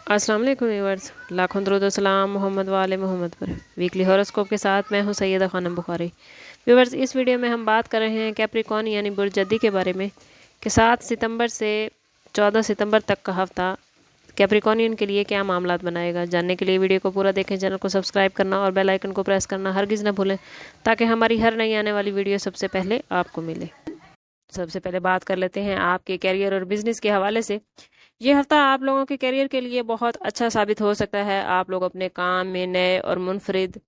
अस्सलाम वालेकुम व्यूअर्स, लाखों दरूद व सलाम मोहम्मद वाले मोहम्मद पर। वीकली हॉरोस्कोप के साथ मैं हूं सैयदा खानम बुखारी। व्यूअर्स, इस वीडियो में हम बात कर रहे हैं कैप्रिकॉर्न यानी बुर्ज जद्दी के बारे में कि 7 सितंबर से 14 सितंबर तक का हफ्ता कैप्रिकॉर्नियन के लिए क्या मामलात बनाएगा। जानने के लिए वीडियो को पूरा देखें, चैनल को सब्सक्राइब करना और बेल आइकन को प्रेस करना हरगिज़ न भूलें ताकि हमारी हर नई आने वाली वीडियो सबसे पहले आपको मिले। सबसे पहले बात कर लेते हैं आपके कैरियर और बिजनेस के हवाले से। ये हफ्ता आप लोगों के करियर के लिए बहुत अच्छा साबित हो सकता है। आप लोग अपने काम में नए और मुनफरिद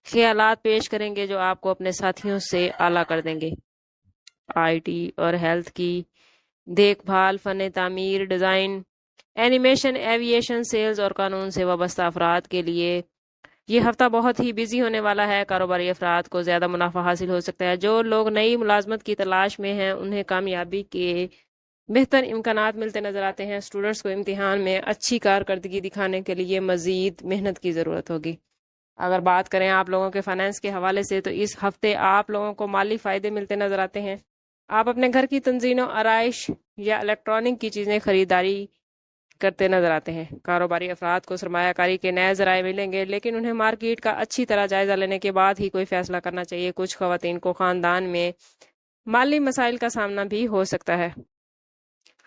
ख्यालात पेश करेंगे जो आपको अपने साथियों से आला कर देंगे। आईटी और हेल्थ की देखभाल, फन तामीर, डिज़ाइन, एनिमेशन, एविएशन, सेल्स और कानून से वाबस्ता अफराद के लिए ये हफ्ता बहुत ही बिजी होने वाला है। कारोबारी अफराद को ज़्यादा मुनाफा हासिल हो सकता है। जो लोग नई मुलाजमत की तलाश में हैं उन्हें कामयाबी के बेहतर इम्कानात मिलते नजर आते हैं। स्टूडेंट्स को इम्तिहान में अच्छी कारकर्दगी दिखाने के लिए मजीद मेहनत की ज़रूरत होगी। अगर बात करें आप लोगों के फाइनेंस के हवाले से तो इस हफ्ते आप लोगों को माली फ़ायदे मिलते नजर आते हैं। आप अपने घर की तंजीम आराइश या इलेक्ट्रॉनिक की चीज़ें खरीदारी करते नजर आते हैं। कारोबारी अफराद को सरमायाकारी के नए ज़राए मिलेंगे, लेकिन उन्हें मार्केट का अच्छी तरह जायज़ा लेने के बाद ही कोई फैसला करना चाहिए। कुछ ख़वातीन को ख़ानदान में माली मसाइल का सामना भी हो सकता है।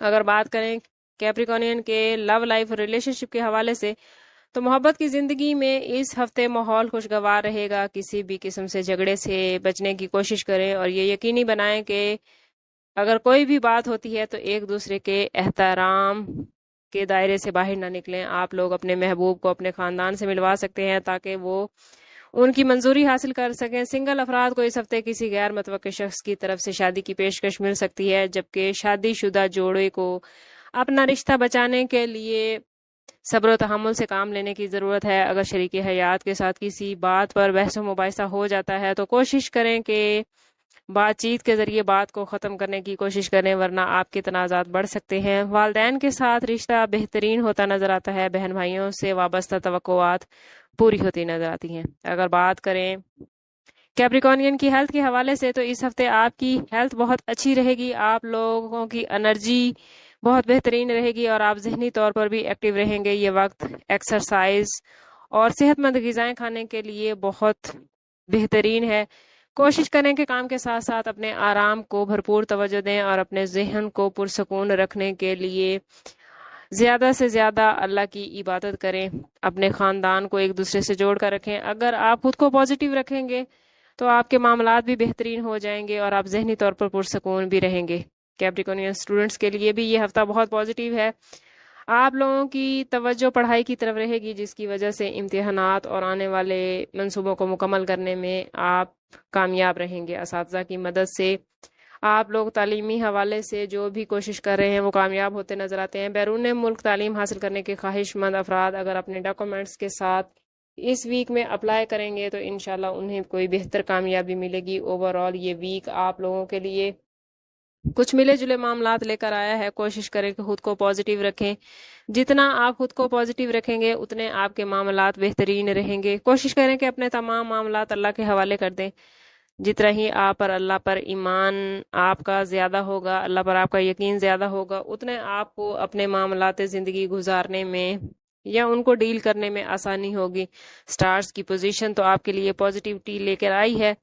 अगर बात करें कैप्रिकॉर्नियन के लव लाइफ और रिलेशनशिप के हवाले से तो मोहब्बत की ज़िंदगी में इस हफ्ते माहौल खुशगवार रहेगा। किसी भी किस्म से झगड़े से बचने की कोशिश करें और ये यकीनी बनाएं कि अगर कोई भी बात होती है तो एक दूसरे के एहतराम के दायरे से बाहर ना निकलें। आप लोग अपने महबूब को अपने ख़ानदान से मिलवा सकते हैं ताकि वो उनकी मंजूरी हासिल कर सकें। सिंगल अफराद को इस हफ्ते किसी गैर मुतवक्किल शख्स की तरफ से शादी की पेशकश मिल सकती है, जबकि शादीशुदा जोड़े को अपना रिश्ता बचाने के लिए सब्र व तहम्मुल से काम लेने की ज़रूरत है। अगर शरीक हयात के साथ किसी बात पर बहस मुबाहिसा हो जाता है तो कोशिश करें कि बातचीत के ज़रिए बात को ख़त्म करने की कोशिश करें, वरना आपके तनाज़ात बढ़ सकते हैं। वालिदैन के साथ रिश्ता बेहतरीन होता नज़र आता है। बहन भाइयों से वाबस्ता तवक्कुआत पूरी होती नज़र आती हैं। अगर बात करें कैप्रिकॉर्नियन की हेल्थ के हवाले से तो इस हफ्ते आपकी हेल्थ बहुत अच्छी रहेगी। आप लोगों की एनर्जी बहुत बेहतरीन रहेगी और आप जहनी तौर पर भी एक्टिव रहेंगे। ये वक्त एक्सरसाइज और सेहतमंद ग़िज़ाएँ खाने के लिए बहुत बेहतरीन है। कोशिश करें कि काम के साथ साथ अपने आराम को भरपूर तवज्जो दें और अपने जहन को पुरसकून रखने के लिए ज़्यादा से ज़्यादा अल्लाह की इबादत करें। अपने ख़ानदान को एक दूसरे से जोड़ कर रखें। अगर आप खुद को पॉजिटिव रखेंगे तो आपके मामलात भी बेहतरीन हो जाएंगे और आप जहनी तौर पर पुरसकून भी रहेंगे। कैप्रिकॉर्नियन स्टूडेंट्स के लिए भी ये हफ्ता बहुत पॉजिटिव है। आप लोगों की तवज्जो पढ़ाई की तरफ रहेगी, जिसकी वजह से इम्तिहानात और आने वाले मंसूबों को मुकम्मल करने में आप कामयाब रहेंगे। असातिज़ा की मदद से आप लोग तालीमी हवाले से जो भी कोशिश कर रहे हैं वो कामयाब होते नजर आते हैं। बैरून मुल्क तालीम हासिल करने के ख्वाहिशमंद अफराद अगर अपने डॉक्यूमेंट्स के साथ इस वीक में अप्लाई करेंगे तो इंशाल्लाह उन्हें कोई बेहतर कामयाबी मिलेगी। ओवरऑल ये वीक आप लोगों के लिए कुछ मिले जुले मामलात लेकर आया है। कोशिश करें कि खुद को पॉजिटिव रखें। जितना आप खुद को पॉजिटिव रखेंगे उतने आपके मामलात बेहतरीन रहेंगे। कोशिश करें कि अपने तमाम मामलात अल्लाह के हवाले कर दें। जितना ही आप पर अल्लाह पर ईमान आपका ज़्यादा होगा, अल्लाह पर आपका यकीन ज़्यादा होगा, उतने आपको अपने मामलात ज़िंदगी गुजारने में या उनको डील करने में आसानी होगी। स्टार्स की पोजीशन तो आपके लिए पॉजिटिविटी लेकर आई है।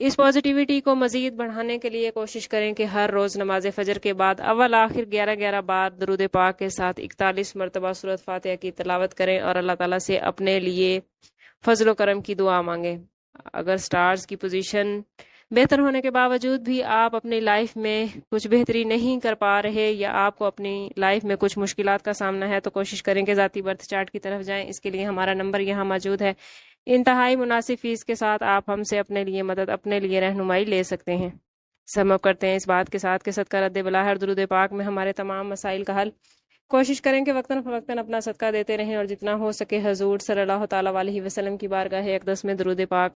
इस पॉजिटिविटी को मज़ीद बढ़ाने के लिए कोशिश करें कि हर रोज़ नमाज फ़जर के बाद अव्वल आखिर 11-11 बार दरूद पाक के साथ 41 मरतबा सूरत फातिहा की तिलावत करें और अल्लाह ताला से अपने लिए फजल करम की दुआ मांगें। अगर स्टार्स की पोजीशन बेहतर होने के बावजूद भी आप अपनी लाइफ में कुछ बेहतरी नहीं कर पा रहे या आपको अपनी लाइफ में कुछ मुश्किलात का सामना है तो कोशिश करें कि ज़ाती बर्थ चार्ट की तरफ जाएं। इसके लिए हमारा नंबर यहाँ मौजूद है। इंतहाई मुनासिब फीस के साथ आप हमसे अपने लिए मदद, अपने लिए रहनुमाई ले सकते हैं। समझ करते हैं इस बात के साथ कि सदका रद्द बला हर दुरूद पाक में हमारे तमाम मसाइल का हल। कोशिश करें कि वक्तन फवक्तन अपना सदका देते रहें और जितना हो सके हजूर सल्लल्लाहु तआला अलैहि वसल्लम की बारगाह अक़दस में दुरूद पाक